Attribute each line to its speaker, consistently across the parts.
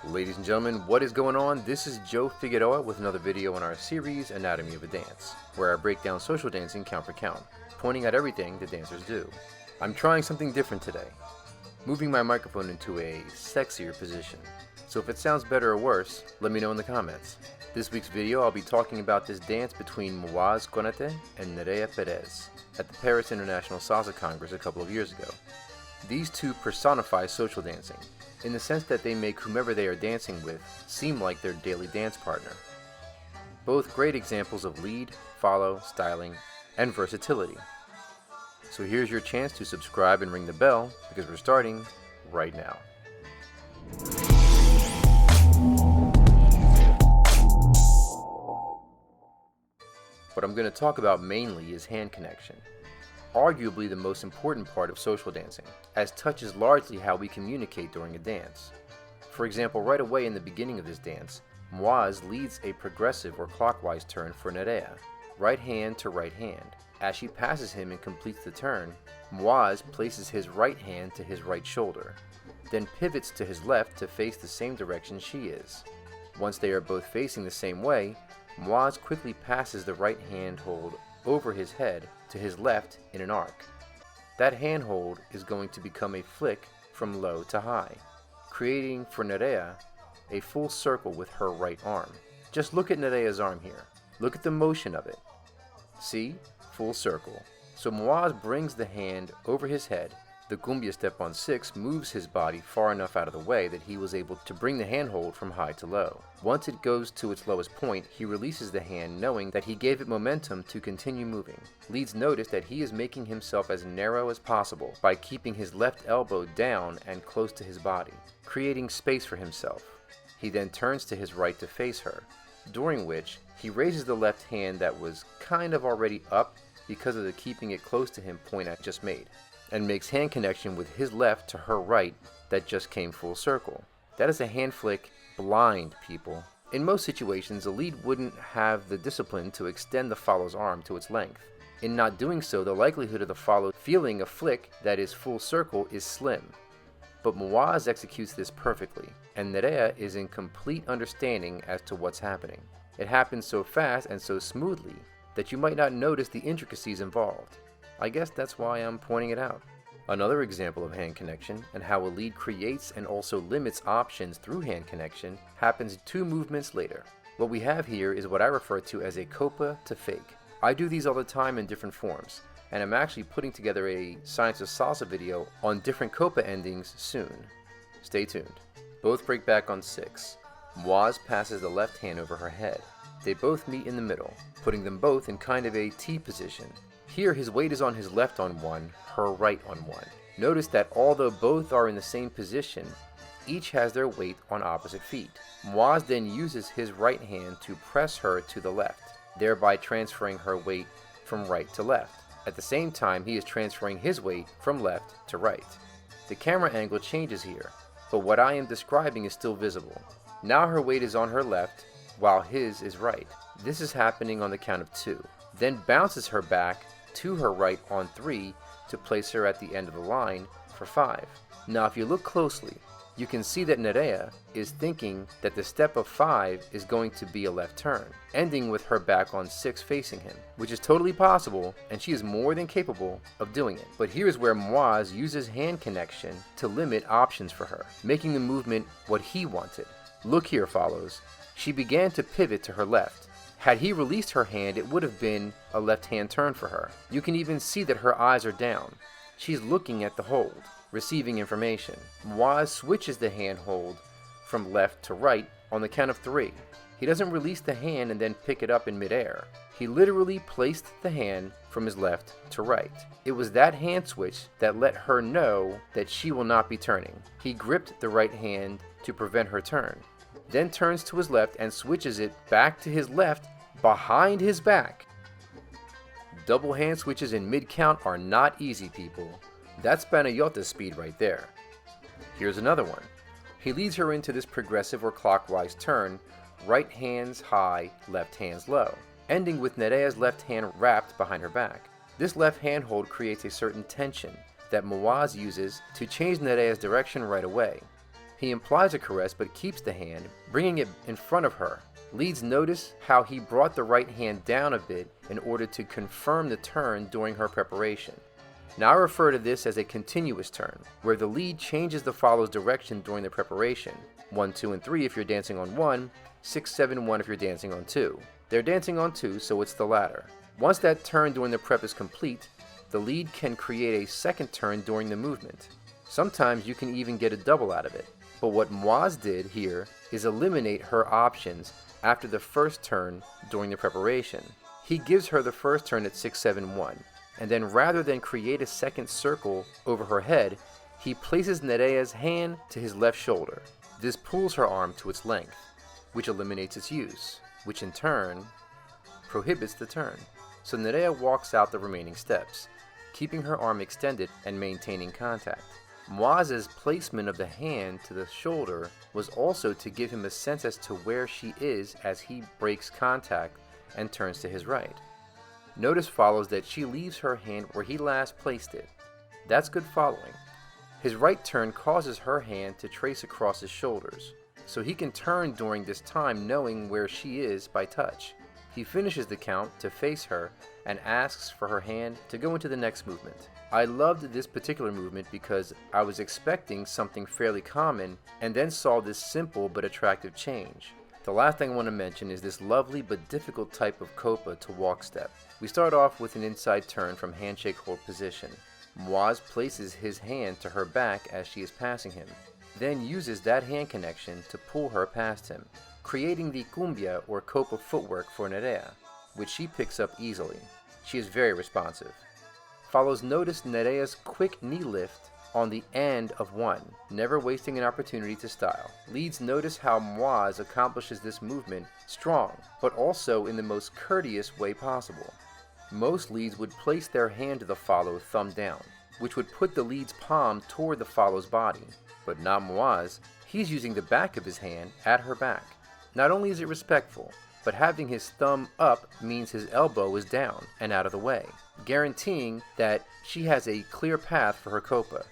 Speaker 1: Ladies and gentlemen, what is going on? This is Joe Figueroa with another video in our series, Anatomy of a Dance, where I break down social dancing count for count, pointing out everything the dancers do. I'm trying something different today, moving my microphone into a sexier position. So if it sounds better or worse, let me know in the comments. This week's video, I'll be talking about this dance between Mouaze Konate and Nerea Perez at the Paris International Salsa Congress a couple of years ago. These two personify social dancing, in the sense that they make whomever they are dancing with seem like their daily dance partner. Both great examples of lead, follow, styling, and versatility. So here's your chance to subscribe and ring the bell, because we're starting right now. What I'm going to talk about mainly is hand connection. Arguably the most important part of social dancing, as touch is largely how we communicate during a dance. For example, right away in the beginning of this dance, Mouaze leads a progressive or clockwise turn for Nerea, right hand to right hand. As she passes him and completes the turn, Mouaze places his right hand to his right shoulder, then pivots to his left to face the same direction she is. Once they are both facing the same way, Mouaze quickly passes the right hand hold over his head to his left in an arc. That handhold is going to become a flick from low to high, creating for Nerea a full circle with her right arm. Just look at Nerea's arm here. Look at the motion of it. See? Full circle. So Mouaze brings the hand over his head. The cumbia step on 6 moves his body far enough out of the way that he was able to bring the handhold from high to low. Once it goes to its lowest point, he releases the hand knowing that he gave it momentum to continue moving. Leads notice that he is making himself as narrow as possible by keeping his left elbow down and close to his body, creating space for himself. He then turns to his right to face her, during which he raises the left hand that was kind of already up because of the keeping it close to him point I just made, and makes hand connection with his left to her right that just came full circle. That is a hand flick blind, people. In most situations, a lead wouldn't have the discipline to extend the follow's arm to its length. In not doing so, the likelihood of the follow feeling a flick that is full circle is slim. But Mouaze executes this perfectly, and Nerea is in complete understanding as to what's happening. It happens so fast and so smoothly that you might not notice the intricacies involved. I guess that's why I'm pointing it out. Another example of hand connection and how a lead creates and also limits options through hand connection happens 2 movements later. What we have here is what I refer to as a copa to fake. I do these all the time in different forms, and I'm actually putting together a Science of Salsa video on different copa endings soon. Stay tuned. Both break back on 6. Mouaze passes the left hand over her head. They both meet in the middle, putting them both in kind of a T position. Here his weight is on his left on one, her right on one. Notice that although both are in the same position, each has their weight on opposite feet. Mouaze then uses his right hand to press her to the left, thereby transferring her weight from right to left. At the same time, he is transferring his weight from left to right. The camera angle changes here, but what I am describing is still visible. Now her weight is on her left, while his is right. This is happening on the count of 2, then bounces her back to her right on 3 to place her at the end of the line for 5. Now if you look closely, you can see that Nerea is thinking that the step of 5 is going to be a left turn, ending with her back on 6 facing him, which is totally possible, and she is more than capable of doing it. But here's where Mouaze uses hand connection to limit options for her, making the movement what he wanted. Look here, follows. She began to pivot to her left. Had he released her hand, it would have been a left-hand turn for her. You can even see that her eyes are down. She's looking at the hold, receiving information. Mouaze switches the hand hold from left to right on the count of 3. He doesn't release the hand and then pick it up in midair. He literally placed the hand from his left to right. It was that hand switch that let her know that she will not be turning. He gripped the right hand to prevent her turn, then turns to his left and switches it back to his left behind his back. Double hand switches in mid-count are not easy, people. That's Panayota speed right there. Here's another one. He leads her into this progressive or clockwise turn, right hands high, left hands low, ending with Nerea's left hand wrapped behind her back. This left hand hold creates a certain tension that Mouaze uses to change Nerea's direction right away. He implies a caress but keeps the hand, bringing it in front of her. Leads notice how he brought the right hand down a bit in order to confirm the turn during her preparation. Now I refer to this as a continuous turn, where the lead changes the follow's direction during the preparation. 1, 2, and 3 if you're dancing on 1, 6, 7, 1 if you're dancing on 2. They're dancing on 2, so it's the latter. Once that turn during the prep is complete, the lead can create a second turn during the movement. Sometimes you can even get a double out of it. But what Mouaze did here is eliminate her options after the first turn during the preparation. He gives her the first turn at 6, 7, 1, and then rather than create a second circle over her head, he places Nerea's hand to his left shoulder. This pulls her arm to its length, which eliminates its use, which in turn prohibits the turn. So Nerea walks out the remaining steps, keeping her arm extended and maintaining contact. Mouaze's placement of the hand to the shoulder was also to give him a sense as to where she is as he breaks contact and turns to his right. Notice follows that she leaves her hand where he last placed it. That's good following. His right turn causes her hand to trace across his shoulders, so he can turn during this time knowing where she is by touch. He finishes the count to face her and asks for her hand to go into the next movement. I loved this particular movement because I was expecting something fairly common and then saw this simple but attractive change. The last thing I want to mention is this lovely but difficult type of copa to walk step. We start off with an inside turn from handshake hold position. Mouaze places his hand to her back as she is passing him, then uses that hand connection to pull her past him, creating the cumbia or copa footwork for Nerea, which she picks up easily. She is very responsive. Follows notice Nerea's quick knee lift on the end of 1, never wasting an opportunity to style. Leads notice how Mouaze accomplishes this movement strong, but also in the most courteous way possible. Most leads would place their hand to the follow thumb down, which would put the lead's palm toward the follow's body, but not Mouaze. He's using the back of his hand at her back. Not only is it respectful, but having his thumb up means his elbow is down and out of the way, guaranteeing that she has a clear path for her copa.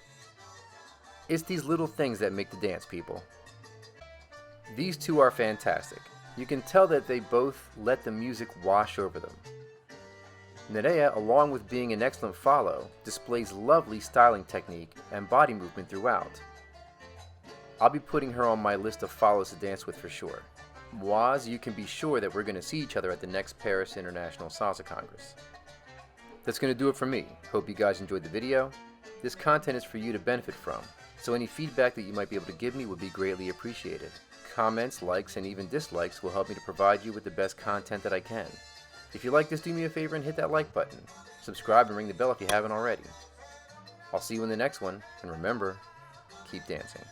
Speaker 1: It's these little things that make the dance, people. These two are fantastic. You can tell that they both let the music wash over them. Nerea, along with being an excellent follow, displays lovely styling technique and body movement throughout. I'll be putting her on my list of follows to dance with for sure. Mouaze, you can be sure that we're going to see each other at the next Paris International Salsa Congress. That's going to do it for me. Hope you guys enjoyed the video. This content is for you to benefit from, so any feedback that you might be able to give me would be greatly appreciated. Comments, likes, and even dislikes will help me to provide you with the best content that I can. If you like this, do me a favor and hit that like button. Subscribe and ring the bell if you haven't already. I'll see you in the next one, and remember, keep dancing.